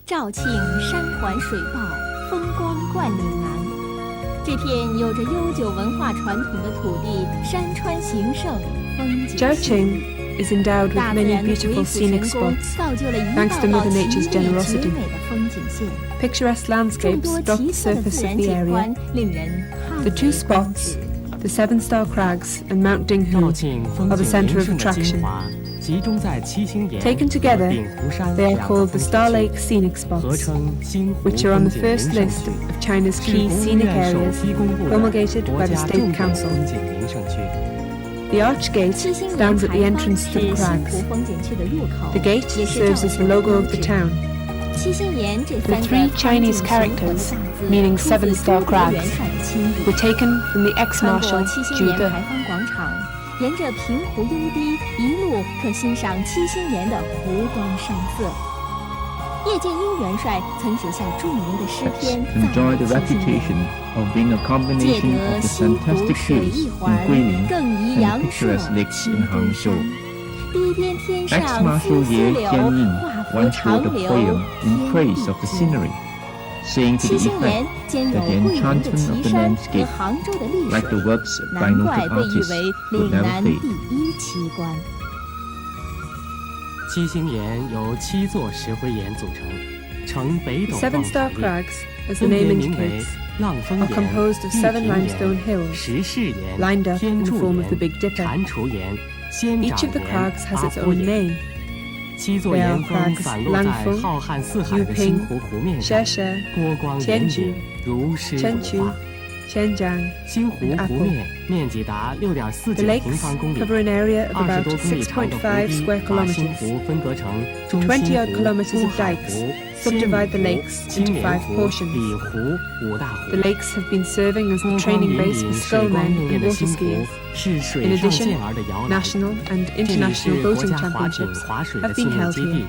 肇庆山环水抱，风光冠岭南。这片有着悠久文化传统的土地，山川形胜，风景秀丽。 is endowed with many beautiful scenic spots, thanks to Mother Nature's generosity. Picturesque landscapes dot the surface of the area. The two spots, the Seven-Star Crags and Mount Dinghu, are the centre of attraction. Taken together, they are called the Star Lake Scenic Spots, which are on the first list of China's key scenic areas promulgated by the State Council. The arch gate stands at the entrance to the crags. The gate serves as the logo of the town. The three Chinese characters, meaning Seven-Star Crags, were taken from the ex-marshal Zhu De. 沿着平湖幽堤，一路可欣赏七星岩的湖光山色。叶剑英元帅曾写下著名的诗篇赞美七星岩，借得西湖水一环，更宜阳朔七根山。堤边天上丝丝柳，画幅长流天际流。 七星岩兼有桂林的岐山和杭州的丽水，难怪被誉为岭南第一奇观。七星岩由7座石灰岩组成，呈北斗望Seven Star Crags, as the name indicates, are composed of 7 limestone hills, lined up in the form of the Big Dipper. Each of the crags has its own name. 7座岩峰散落在浩瀚四海的星湖湖面上，波光粼粼，如诗如画。星湖湖面面积达6.49平方公里，20多公里长的湖堤把星湖分割成中心湖、乌海湖、仙女湖、青莲湖、里湖5大湖。 The lakes have been serving as the training base for scullmen and water skiers. In addition, national and international boating championships have been held here.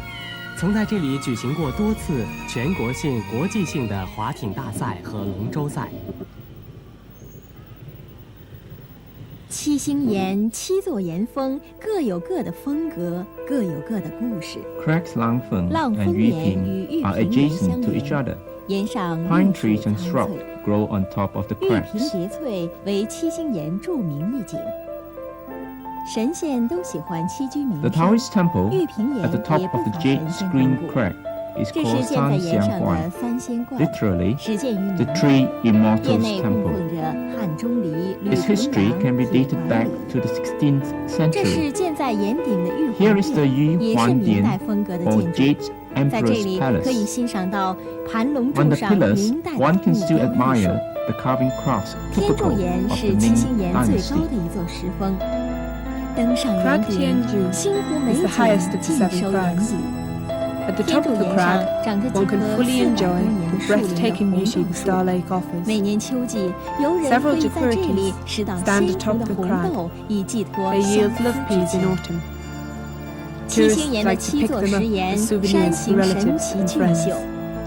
曾在这里举行过多次全国性、国际性的划艇大赛和龙舟赛。七星岩7座岩峰各有各的风格，各有各的故事。 Crags Langfeng 浪 and 峰岩 Yuping 与玉 are 屏岩 adjacent 相 to each 连， other. 岩上 Pine 绿 trees 树 and 苍 shrubs 翠， grow on top of the 玉屏 crags. 叠翠为七星岩著名丽景。神仙都喜欢栖居名 The 胜， Taoist temple 玉屏 at the 岩 top 也不 of the 乏 Jade 神仙 Screen 光顾。 Crag is 这是 called 建在岩 San 上的 Xiangguan, 三仙观， literally 始建于 the 明 Three 业 Immortals 内供 Temple. 奉着汉钟离、吕 Its 图 history 阳、 can be 铁 dated 拐 back 李。 to the 16th 这 century. 是建在岩顶的玉 Here 皇 is the 殿，也是明代 Yu 风格的 or 建筑。 Jade 在这 Emperor's 里可以 Palace. 欣赏到盘龙 On 柱 the 上 pillars, 明代的 one 木 can still 雕艺术。 admire the carving crafts 天柱 typical 岩 of 是 the 七 Ming 星岩最 dynasty. 高的一座石峰，登上岩 Crag 顶， Tianju 星湖美 is 景 the highest of the 尽 7收眼 crags. 底。 At the 天 top 柱 of the 岩上 crag, 长着几 one 棵 can fully 400 多 enjoy 年 the 树龄的 breathtaking 红 beauty 豆 of 树。 Star Lake offers. 每年秋季，游人 Several 会在这里 jacuities 拾到 stand 鲜 atop 红的 the 红 crag. 豆，以寄托 They 相 yield 思 love 之 peas in 情。 autumn. 七星 Tourists 岩的 like to 7 pick 座 them 石 up 岩 as 山 souvenirs 形 for 神 relatives 奇 and 俊 friends. 秀。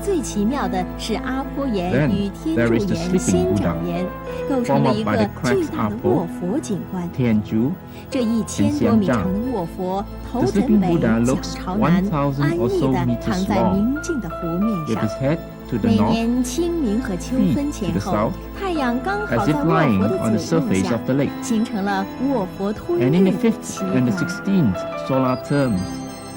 最奇妙的是阿坡岩 Then 与天 there 柱 is the 岩 sleeping 仙掌 Buddha, 岩，构成了 formed 一 by 个 the 巨 Crags 大的 Apple, 卧佛景观。 Tianju. 这1000多米长的卧佛，头 The 枕 sleeping 北， Buddha 脚 looks 朝南， 1,000 安 or 逸 so 地 meters 躺在 long, 明净的湖面 with 上。 his head to the 每 north, 年清明和秋分前 feet to 后 the，south, 太阳刚好 as 在 if 卧 lying 佛 on 的 the 嘴弄 surface 下 of，the lake. 形成了卧佛吞 And in 日 the 的 5th 奇 and the 观。 16th solar terms,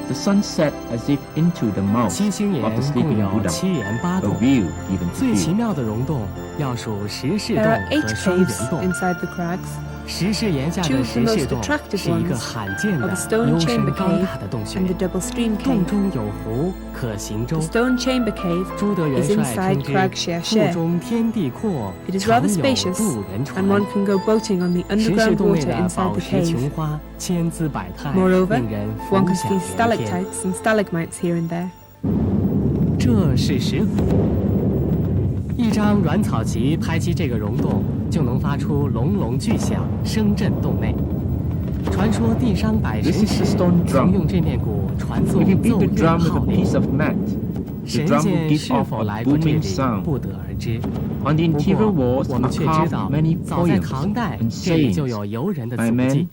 the sun set as if into the mouth 七星岩 of the 共 sleeping 有 Buddha. 7岩8 A 洞， view given to 最奇 view. 妙的溶洞要数石室 There 洞 are 8和双圆 caves 洞。 inside the crags. 石室岩下 Two 的 of the 石 most 室洞 attractive 是一个 ones 罕见 are 的 the stone 幽深 chamber 高 cave 大的洞穴 and，the double stream 洞 cave. 中有湖，可行舟 The。stone chamber cave 朱德元 is 帅 inside 称之 Crag Share 腹中天地阔， It is 常 rather 有 spacious, 渡人船 and。one can go boating on the 石室 underground 洞内 water 的 inside 宝 the 石琼 cave. 花千姿百态， Moreover, 令人 one 浮 can 想 see 联翩。 stalactites and stalagmites here and there. 这是石鼓，一张软草旗拍击这个溶洞，就能发出隆隆巨响，声震洞内。传说地商百神 This is the 时 stone 曾 drum. 用这面鼓传奏 If you beat 奏 the 乐 drum with 号 a 令。 piece of mat, the 神 drum will 仙 give 是 off 否 a 来过这 booming 里， sound. 不得而知。 On the 不 interior 过， walls 我们 are 却知 carved 道， many 早在 poems 唐代， and 这里就 sayings 有游人的 by 足迹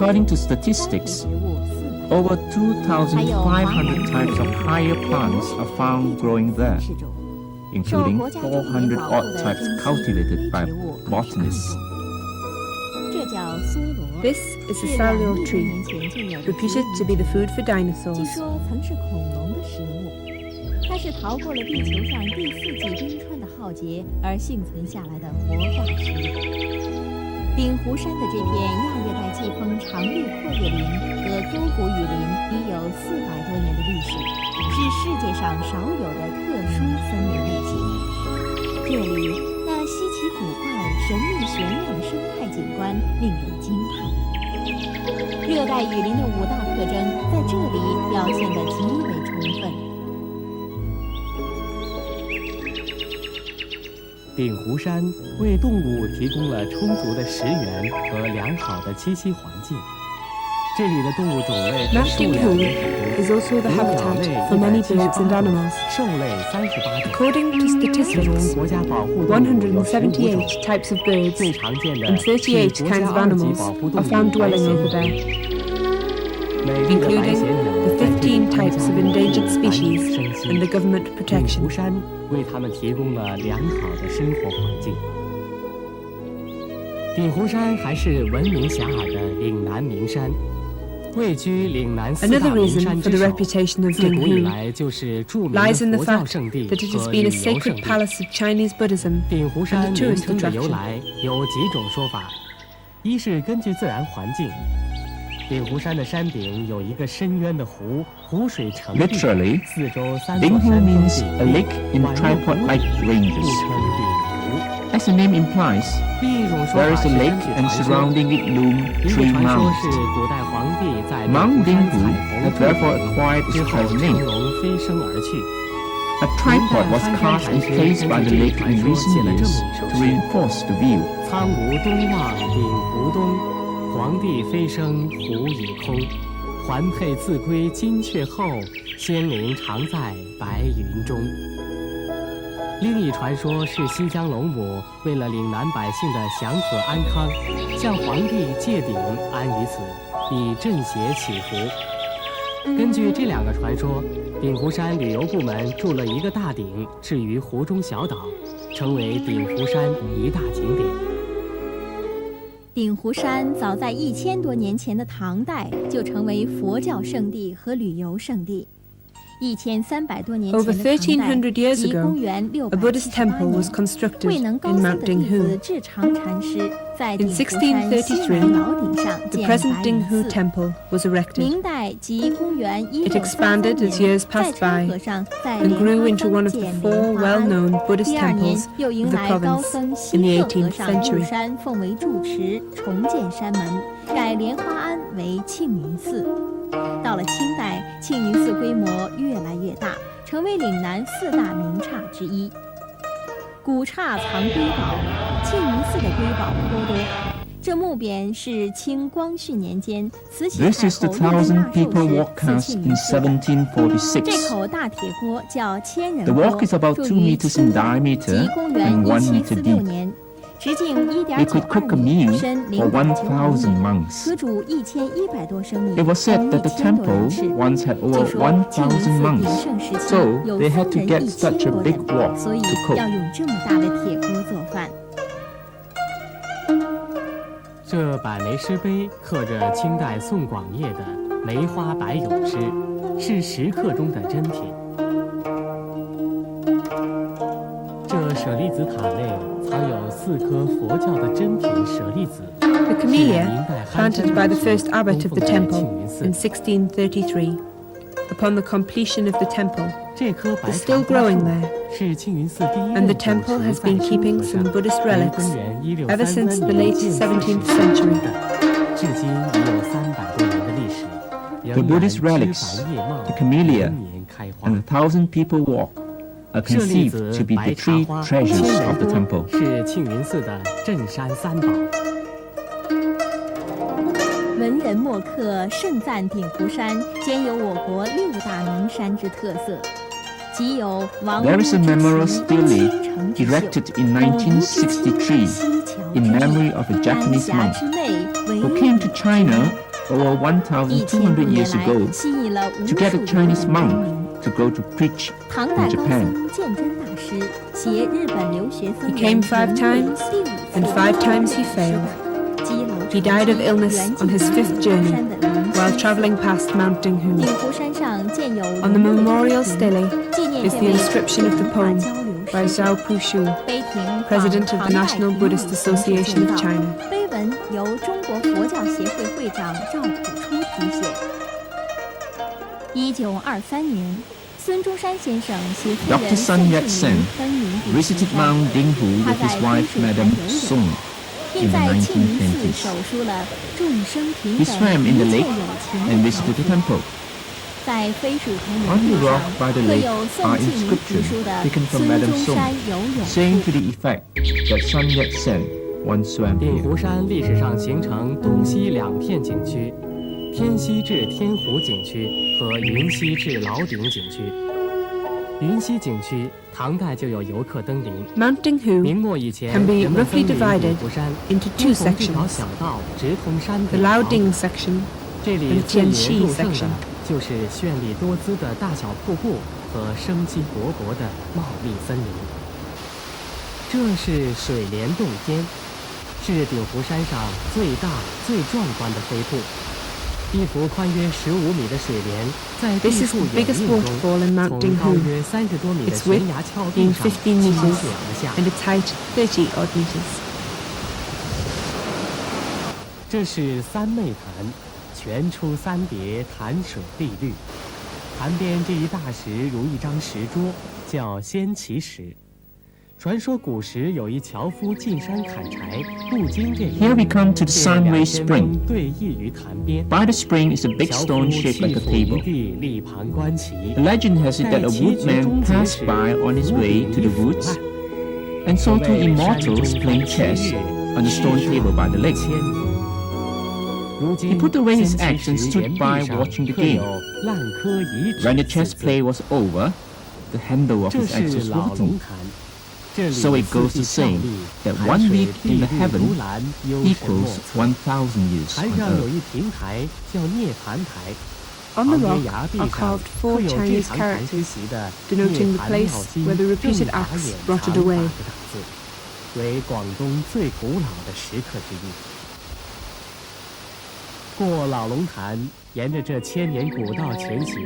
According to statistics, over 2,500 types of higher plants are found growing there, including 400 odd types cultivated by botanists. 叫梭罗， This is 是 a 2 salio 亿多 tree, 年前就有的植 reputed 物 to be the food for 据 dinosaurs. 说曾是恐龙的食物。它是逃过了地球上第4纪冰川的浩劫而幸存下来的活化石。鼎湖山的这片亚热带季风常绿阔叶林和沟谷雨林已有400多年的历史，是世界上少有的特殊森林类型。这里那稀奇古怪、神秘玄妙的生态景观令人惊叹。热带雨林的5大特征在这里表现得极为充分。鼎湖山为动物提供了充足的食源和良好的栖息环境。这里的动物种类和 Mount 数量 Dinghu 也很 is 多， also the 有鸟 habitat 类 for many birds 178 and 种， animals. 兽类38种。 According to 其中 statistics, 国家保护动物有15种， 178 types of birds 最常见的 and 是38国 kinds 家 of 2级 animals 保护 are 动 found 物白 dwelling 衔 over 鸟。 there, 美丽的白 including 衔鸟 the 在这里 15 types of endangered 繁衍 species 生 and 息。 the government 鼎 protection. 湖山为它们提供了良好的生活环境。鼎湖山还是闻名遐迩的岭南名山，位居岭南4 Another 大名 reason 山 for 之 the 首。 reputation of 自古以 Dinghu 来就是著名 lies in 的 the 佛教 fact 圣地 that it has 和 been 旅 a 游圣 sacred 地。 palace of Chinese Buddhism 鼎湖山 and a 名 tourist 称的由 attraction. 来有几种说法，一是根据自然环境，鼎湖山的山顶有一个深渊的湖，湖水澄碧， Literally, 四周3座 Dinghu 山峰 means 鼎 a 立， lake in 宛若 tripod-like 湖，故 ranges. 称鼎湖。 As the name implies, 另一种说 there 法 is 是 a 根 lake 据 and 传说， surrounding it loom 一个 three 传说是 mounds. 古代皇帝在鼎 Mount 湖山 Dinghu 采 had 红 therefore 柱 acquired 之 its 后 present 乘 name. 龙飞升而去。 A tripod was cast and placed by the lake in recent years to reinforce the view. 苍梧东望鼎湖东，皇帝飞升湖已空。环佩自归金阙后，仙灵常在白云中。另一传说是西江龙母为了岭南百姓的祥和安康，向皇帝借鼎安于此，以镇邪祈福。根据这2个传说，鼎湖山旅游部门筑了一个大鼎，置于湖中小岛，成为鼎湖山一大景点。鼎湖山早在1000多年前的唐代就成为佛教圣地和旅游胜地。1300多年前 Over 的唐代， 1300 years 即 ago, 公元 a Buddhist temple 678 was 年， constructed 慧能高 in 僧 Mount 的弟子 Dinghu. 智常禅师在 In 鼎湖山西南1633, 老顶上 The 建 present 白云 Dinghu 寺。 temple was erected 明代即公元 It expanded 1633 as 年， years 在 passed 川 by 河上在 and 莲 grew 花 into one 峰 of the 建 4 莲花庵。 well-known Buddhist 第2年 temples 又迎 of the 来高 province 僧 in 西 the 鹤和 18th 尚入 century. 山奉为住持，重建山门，改莲花庵为庆云寺。到了清代，庆云寺规模越来越大，成为岭南4大名刹之一。古刹藏瑰宝，庆云寺的瑰宝颇多。这墓匾是清光绪年间慈禧 This 太 is the 后立根 1,000 大寿 people 时 walk 赐 cast 庆 in 云寺的。这1746. 口大铁锅叫千人 The 锅， wok is about 铸 2 于 meters 清 in 代， diameter 即公元 and 1 meter 1746 deep. 年，直径 It could cook a 1.92 米， meal 深 for 0.95 1,000 米， monks. 可煮1100多升米， It was 供 said that the 1000多人 temple 吃。 once had 据 over 说庆云寺 1,000 鼎 monks, 盛时期 so 有 they had 僧 to 人 get such 1000 a 多 big 人， wok 所以 to 要 cook. 用这么大的铁锅做饭。这百枚诗碑刻着清代宋广业的《梅花百咏》诗，是石刻中的真品。这舍利子塔内藏有4颗佛教的真品舍利子， The 是明 camellia, 代憨山 planted by the 大师 first abbot of 供 the 奉在庆 temple 云寺 in 1633. Upon the completion of the temple, 这棵白 is 茶 still 果 growing 树 there, 是庆云寺第一 and 任 the 主 temple 持 has 在 been 清 keeping 河 some 上， Buddhist 于 relics 公元 ever since 1633 the 年 late 建寺 17th 时 century. 至今已有300多年的历史， The 仍然 Buddhist 枝 relics, 繁叶茂， the camellia, 连年开花。 and the 1,000 people walk are 舍利 conceived 子 to、be 白 the 茶 three 花、千 treasures 人 of the 锅 temple. 是庆云寺的镇山3宝。文人墨客盛赞鼎湖山兼有我国6大名山之特色，即有王屋 There is a 之 memorial 旗、 stele 倾城之秀、 erected in 五湖之妻、 1963西桥 in 之 memory 意、 of a 丹 Japanese 霞 monk 之妹、惟 who 妙 came to 之 China over 1000 1,200多年 years 来 ago 吸引了无 to get 数 a 的 Chinese 人 monk 光临。 to go to preach 唐代 in 高 Japan. 僧鉴真大师携日本留学僧 He came 5 times, and 5 times he failed. 积劳 He died of illness on his 5th journey while traveling past Mount 鼎 Dinghu. 湖山上建有 On the memorial stele 纪念 is 这 the 位 inscription of the 文化 poem 交流 by 师。 Zhao Pushu, 碑亭 President of the National Buddhist Association of China. 碑文由中国佛教协会会长赵朴初题写。1923年，孙中山先生携夫 Dr. 人 Sun 宋庆 Yat-sen 龄登临鼎湖 visited 山， Mount Dinghu 他 with 在 his 飞 wife 水潭 Madame 游泳， Song 并 in the 在庆龄寺 1920s. 手书了“众生平 He 等， swam 一 in the 切 lake 有情 and 的 visited 条 the 件。 temple. 在飞水潭 On 岩 the 壁上 rock by the 刻 lake 有宋 are 庆龄题 inscriptions 书的 taken 孙 from Madame 中山 Song 游泳 saying 术 to the effect that Sun Yat-sen once swam 鼎 here. 湖山历史上形成东西两片景区，天西至天湖景区和云西至老鼎景区。云西景区唐代就有游客登临， Mount 明 Dinghu 末以前 can be 人们 roughly 登临 divided 鼎湖山， into 都 two 从这条 sections, 小道直通山 the 顶 Lao 房。 Ding section 这里 and 最 Tian 引 Shi 人入胜 section. 的就是绚丽多姿的大小瀑布和生机勃勃的茂密森林。这是水帘洞天，是鼎湖山上最大最壮观的飞瀑。一幅宽约15米的水帘，在地 This is 处 the 掩 biggest 映中， waterfall in Mount 从 Dinghu, 高约30多米的 its 悬 width 崖峭壁 being 上 15倾 meters 泻而下。 and its height 30 odd meters. 这是三昧潭，泉出三叠，潭水碧绿。潭边这一大石如一张石桌，叫仙奇石。传说古时有一樵夫进山砍柴，路经这里。 Here we come to the 见 Sunway 两仙翁 Spring. 对弈于潭边。 By the spring is a big 樵夫 stone shaped 弃 like a 斧一 table. 地，立旁观棋。 The legend has it that a 在棋局 woodman 终结 passed 时， by on his 屋 way 顶 to 一 the 腐 woods 烂。 and 所 saw two 谓山 immortals 中 playing 千 chess 日， on the stone 世 table by the 上 lake. 千年。如 He 今 put away his 仙 axe and 奇石 stood 岩 by 壁上 watching the 刻 game. 有烂柯遗址 When the 四 chess 字 play was over, the handle of 这 his axe 是 was 老龙 rotten. 潭，这里 So it 四 goes 季 to 效 say 力， that 潭 one 水 week 碧 in 绿 the heaven 如蓝，幽神莫 equals 测。 1,000 years 潭 on 上有 earth. 一平台叫涅槃台， On the 旁边 rock 崖壁 are 上 carved 刻 4 有这 Chinese 堂禅师 characters 习的 denoting 涅 the 槃 place 妙心 where the 正 repeated 法 axe 眼 rotted 藏法 away. 的大字，为广东最古老的石刻之一。过老龙潭，沿着这千年古道前行，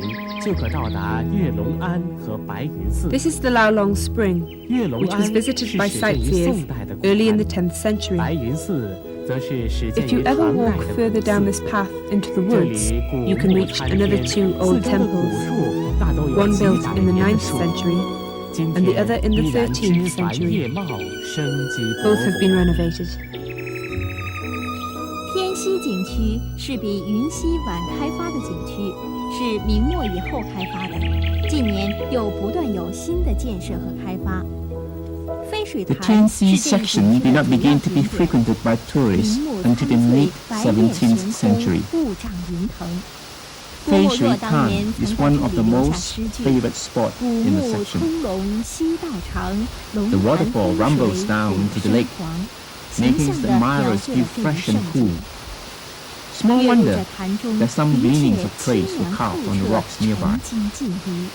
就可到达岳龙庵和白云寺。 This is the Lao Long Spring, 岳龙 which 庵 was 是 visited by 始建于 sightseers 宋代的古 early in the 潭， 10th century. 白云寺则是始建 If you 于 ever 唐代 walk 的 further 古 down 寺。 this path into the 这 woods, 里古 you can 木 reach 参 another 天， two 四 old 周的古 temples, 树大都有 one 几 built 百 in the 年的 9th 树。 century 今 and the 天 other in the 依然 13th 枝繁 century. 叶茂，生机勃 Both have been 勃。 renovated. 天西景区是比云西晚开发的景区，是明末以后开发的。近年又不断有新的建设和开发。飞水 The 潭 Tianxi 是这一 section 景区 did 的 not 主要 begin to be 景点。 frequented by 林 tourists 木 until the 苍翠， mid 白叶 17th 悬 century. 空，雾障云腾。郭 Fei 沫若 Shui 当年 Tan 曾 is 在 one 这 of 里 the 留下 most 诗句 favorite spot 古 in the 木 section. 葱茏西道长，龙 The 潭 waterfall 风 rumbles 水 down 古 to the 山 lake, 黄，形 making 象 its 地描 admirers 绘 feel 了这一 fresh 胜 and 景。 cool. Small 跃入 wonder 这潭中， that some 一切 meanings of 清 praise were 凉 carved 透 on the 彻， rocks nearby. 沉静静谧。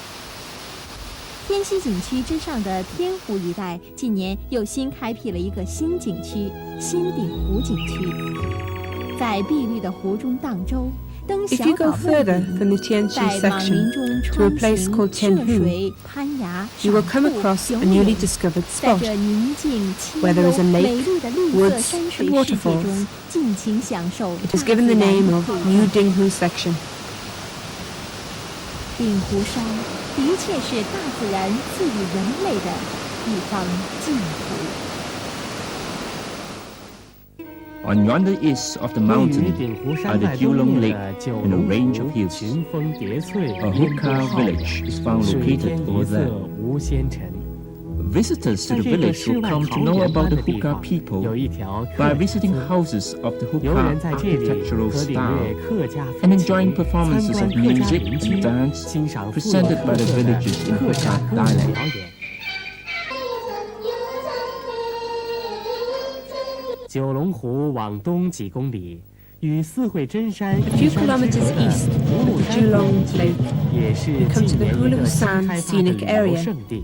天西景区之上的天湖一带，近年又新开辟了一个新景区——新鼎湖景区。在碧绿的湖中荡舟，登 If 小 you go 岛梦 further 顶， from the Tianxi 在莽林 section 中 to a 穿 place 行、 called 涉 Tianhu, 水、攀崖、 you will come 赏瀑 across 游 a newly 泳。 discovered 在 spot 这宁静、清 where there is a 幽、 lake, 美丽的绿色 woods, 山 and 水世界 waterfalls. 中，尽情享受 It is 大 given 自 the 然 name 的 of 馈 New 赠。 Dinghu section. 鼎湖山的确是大自然赐予人类的一方净土。 On yonder east of the 位于 mountain 鼎湖 are 山 the 脉东 Julong 面 Lake 的九 and a 龙 range of 湖， hills. 群峰叠翠， A 烟波 hookah 浩 village 渺， is found 水 located 天 over 一色 there. 无纤尘。 Visitors to 在 the 这个 village 世 will 外 come to 桃 know 源 about 般 the 的地 hookah 方， people 有一条 by 客 visiting 家 houses of the 游 hookah 人在这里 architectural 可领 style 略客家 and 风情， enjoying 参 performances 观 of 客家 music 邻居 and，dance 欣赏富有 presented 特 by the 色的 villagers in 客家 hookah 歌舞 dialect. 表演。九龙湖往东几公里，与四会真山 A few 一山之 kilometers 隔的 east 葫芦 of 山 Julong 风景 Lake, 也是 you come to 近 the 年一 Hulu 个新 San 开发的 scenic 旅游 area. 胜地。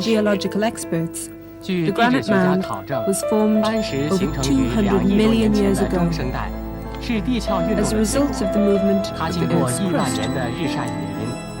geological experts, 据 the 地质 granite 学家 mound 考证， was formed 斑石 over 形成于2 200亿多年 million 前 years 的 ago 中生代，是地壳运动 as a 的结果 result。of the movement 它 of 经 the 过 Earth's 亿万 crust. 年的日晒雨淋，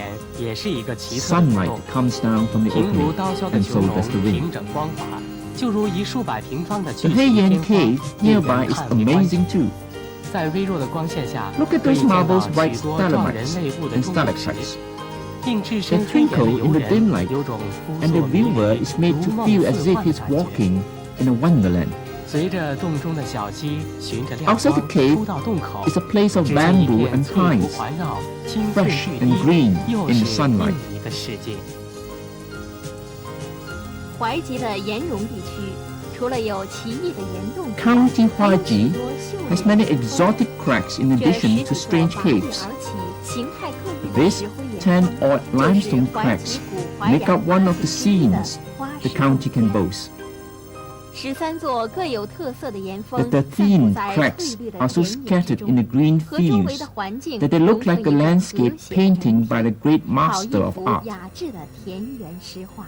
点也是一个奇特的活 Sunlight 动。 comes down from the 平如 opening, 刀削的 and 球 so 容 does the ring. 平整光滑，就如一数百平方的 The 巨型 Heian 天 Cave 荒，令 nearby 人 is 叹为观止。 amazing too. 在微弱的光线下， Look at 可以 those 见到 marbles 许 white 多状人 stalagmites 类物的 and 钟乳石， stalactites. 令置身 They 黑夜的 twinkle 游 in the 人 dim light, 有种扑 and 朔 the 迷 viewer 离、 is made 如 to 梦 feel as 似 if 幻的 he's 感觉。 walking in a wonderland. 随着洞中的小溪循着亮 Outside 光 the cave 出到洞口， is a place of 只见一 bamboo 片 and 翠竹 pines, 环绕、青翠 fresh 绿 and 地， green 又 in the 是 sunlight. 另一个世界。怀集的岩溶地区，除了有奇异的岩洞之外， County 还有 Huaiji 许多秀丽 has 的 many 岩峰 exotic cracks in 这 addition 十 to 几座 strange 拔地 caves. 而起、形态各异的 This 石灰岩 10 峰， odd 就是 limestone 怀 cracks 集古淮 make 阳 up one of the 之一的 scenes 花 the 石 county 洞 can 天 boast. 13座各有特色的岩峰 The 散布 13 在 cracks 翠绿的 are so 田野之 scattered in the 中， green 和周围 fields 的环境 that they 融 look 成 like a 一个 landscape 和谐 painting 整 by 体 the great 好一 master of 幅 art. 雅致的田园诗画。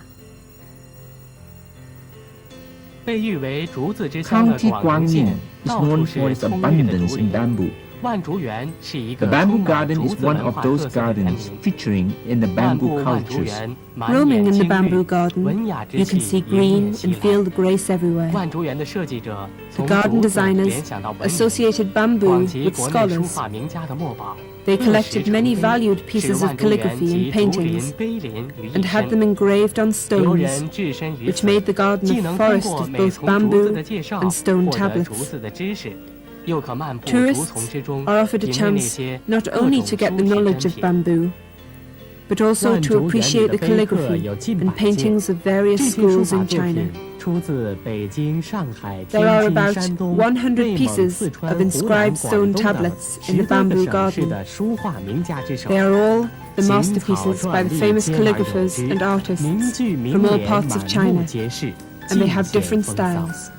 被誉为竹子之乡的 County 广东县 Guangzhou，is 到处 known 是 for its 葱郁的 abundance 竹 in 林。 bamboo. 万竹园是一 The 个 bamboo 充满 garden 竹 is 子 one 文 of 化 those 特色的园 gardens 林。 featuring in the 漫步 bamboo 万竹 cultures. 园，满 Roaming 眼 in the 青 bamboo 绿， garden, 文雅之 you can 气 see 迎 green 面袭 and 来。 feel the grace everywhere. 万竹园的设计者 The 从 garden 竹子 designers 联想到文明， associated bamboo 广集 with 国内书 scholars. 画名家的墨宝。 They 各石 collected 成 many 碑， valued 使 pieces 万 of 竹园 calligraphy 集 and 竹林、 paintings 碑林于一 and had 身。 them engraved on 游 stones, 人置身于 which 此， made the garden 既 a 能通 forest 过 of 每 both 丛竹子 bamboo 的介绍 and stone 获得 tablets. 竹子的知识，又可漫步竹 Tourists 丛之中， are offered a 领略那 chance 些 not 各 only 种 to get 书 the 写 knowledge 珍 of 品。 bamboo, but also 万 to 竹园里 appreciate 的 the 碑刻 calligraphy 有近 and 百件， paintings of various 这些书 schools 法 in 作 China. 品出自北京、上海、 There are 天津、 about 山东、 100内蒙、 pieces 四川、 of 湖南、 inscribed 广 stone 东等 tablets in 10 the bamboo 多个省市 garden. 的书画名家之手。 They are all the 行草 masterpieces by 篆 the 隶 famous 皆来有 calligraphers 之 and artists 名句名 from all 言 parts of 满目 China, 皆是， and they have 尽显 different 风骚。 styles.